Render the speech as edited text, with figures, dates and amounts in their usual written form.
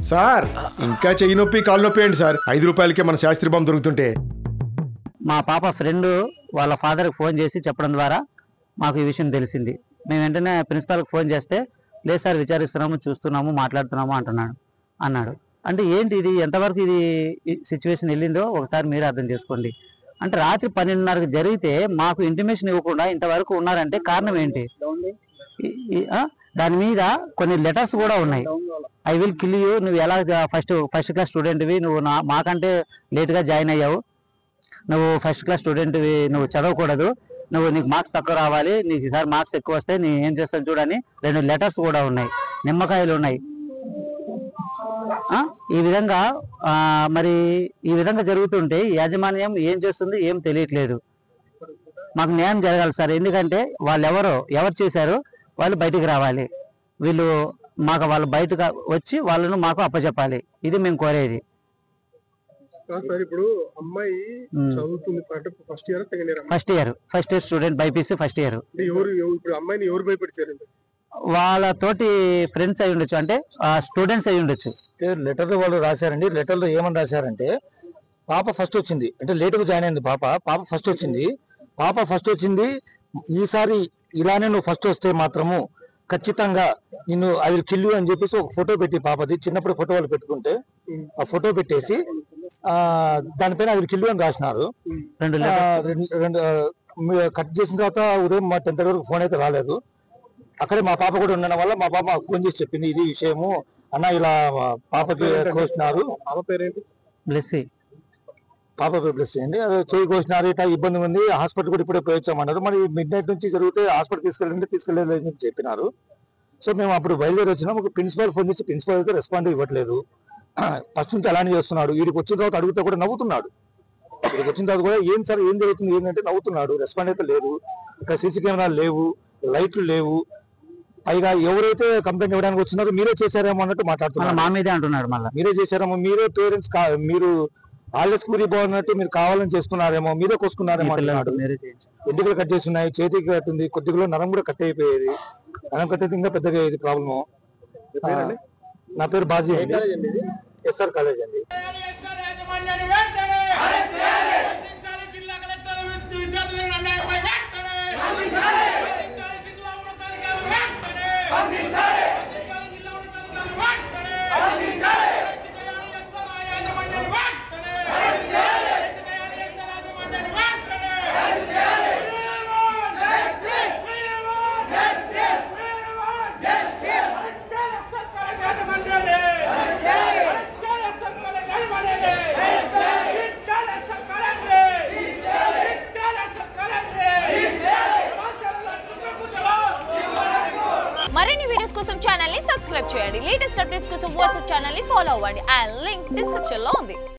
Sir ఇంకా చెయ్యి నొప్పి కాలు నొప్పి ఏంటి సార్? 5 రూపాయలకే మన శాస్త్రి బాంబు దొరుకుతుంటే. మా పాప ఫ్రెండ్ వాళ్ళ ఫాదర్కి ఫోన్ చేసి చెప్పడం ద్వారా మాకు ఈ విషయం తెలిసింది. మేము వెంటనే ప్రిన్సిపాల్కి ఫోన్ చేస్తే లేదు సార్ విచారిస్తున్నాము, చూస్తున్నాము, మాట్లాడుతున్నాము అన్నాడు. అంటే ఏంటి ఇది, ఎంతవరకు ఇది సిచ్యువేషన్ వెళ్ళిందో ఒకసారి మీరు అర్థం చేసుకోండి. అంటే రాత్రి 12:30కి జరిగితే మాకు ఇంటిమేషన్ ఇవ్వకుండా ఇంతవరకు ఉన్నారంటే కారణం ఏంటి? దాని మీద కొన్ని లెటర్స్ కూడా ఉన్నాయి. ఐ విల్ కిల్ యూ, నువ్వు ఎలా ఫస్ట్ క్లాస్ స్టూడెంట్వి, నువ్వు మాకంటే లేట్గా జాయిన్ అయ్యావు, నువ్వు ఫస్ట్ క్లాస్ స్టూడెంట్వి, నువ్వు చదవకూడదు, నీకు మార్క్స్ తక్కువ రావాలి, నీకు ఈసారి మార్క్స్ ఎక్కువ వస్తే నీ ఏం చేస్తాను చూడని 2 లెటర్స్ కూడా ఉన్నాయి, నిమ్మకాయలు ఉన్నాయి. ఈ విధంగా మరి ఈ విధంగా జరుగుతుంటే యాజమాన్యం ఏం చేస్తుంది ఏం తెలియట్లేదు. మాకు న్యాయం జరగాలి సార్. ఎందుకంటే వాళ్ళు ఎవరు చేశారో వాళ్ళు బయటికి రావాలి. వాళ్ళు బయటకు వచ్చి వాళ్ళను మాకు అప్పచెప్పాలి. ఇది మేము కోరేది. First year student BiPC first year. వాళ్ళ తోటి ఫ్రెండ్స్ అయి ఉండొచ్చు, అంటే స్టూడెంట్స్ అయి ఉండొచ్చు. లెటర్ వాళ్ళు రాశారండి. లెటర్ లో ఏమని రాశారంటే, పాప ఫస్ట్ వచ్చింది, అంటే లేటుగా జాయిన్ అయింది పాప ఫస్ట్ వచ్చింది, ఈసారి ఇలానే నువ్వు ఫస్ట్ వస్తే మాత్రము ఖచ్చితంగా నిన్ను ఐ విల్ కిల్ యూ అని చెప్పేసి ఒక ఫోటో పెట్టి, పాపది చిన్నప్పుడు ఫోటో వాళ్ళు పెట్టుకుంటే ఆ ఫోటో పెట్టేసి దానిపైన ఐ విల్ కిల్ యూ అని రాసినారు. రెండు కట్ చేసిన తర్వాత ఉదయం మా 10 వరకు ఫోన్ అయితే రాలేదు. అక్కడే మా పాప కూడా ఉండడం వల్ల మా పాప ఫోన్ చేసి చెప్పింది ఇది విషయము అన్న, ఇలా పాపకి కోసినారు. పాప పేరేంటి? బ్లెస్సీ. పాప పేరు బ్లెస్సీ అండి. అది చేయి కోసినారు, ఇట్లా ఇబ్బంది ఉంది, హాస్పిటల్ కూడా ఇప్పుడే పోయొచ్చామన్నారు. మరి మిడ్-నైట్ నుంచి జరిగితే హాస్పిటల్ తీసుకెళ్ళలేదు అని చెప్పినారు. సో మేము అప్పుడు బయలుదేరి వచ్చినాం. ఒక ప్రిన్సిపాల్ ఫోన్ చేసి ప్రిన్సిపాల్ అయితే రెస్పాండ్ ఇవ్వట్లేదు. ఫస్ట్ నుంచి అలానే చేస్తున్నాడు. వీడికి వచ్చిన తర్వాత అడిగితే కూడా నవ్వుతున్నాడు. వీడికి వచ్చిన తర్వాత కూడా ఏం సార్ ఏం జరుగుతుంది ఏంటంటే నవ్వుతున్నాడు. రెస్పాండ్ అయితే లేదు. ఇక్కడ సీసీ కెమెరాలు లేవు, లైట్లు లేవు. పైగా ఎవరైతే కంప్లైంట్ ఇవ్వడానికి వచ్చినారో మీరే చేశారేమో అన్నట్టు మాట్లాడుతున్నారు. మా మీదే అంటున్నాడు. మళ్ళీ మీరే చేశారేమో, మీరే పేరెంట్స్ మీరు వాళ్ళ స్కూల్ బాగున్నట్టు మీరు కావాలని చేసుకున్నారేమో, మీరే కోసుకున్నారేమో అంటున్నాడు. ఎద్దుకలు కట్ చేసి ఉన్నాయి, చేతికి కట్టింది, కొద్దిగా నరం కూడా కట్ అయిపోయేది. నరం కట్టేది ఇంకా పెద్దగా అయ్యేది ప్రాబ్లము. నా పేరు బాజీ అండి, ఎస్ఆర్ కాలేజ్ అండి. మరిన్ని వీడియోస్ కోసం ఛానల్ ని సబ్స్క్రైబ్ చేయండి. లేటెస్ట్ అప్డేట్స్ కోసం వాట్సాప్ ఛానల్ ని ఫాలో అవ్వండి. ఆ లింక్ డిస్క్రిప్షన్ లో ఉంది.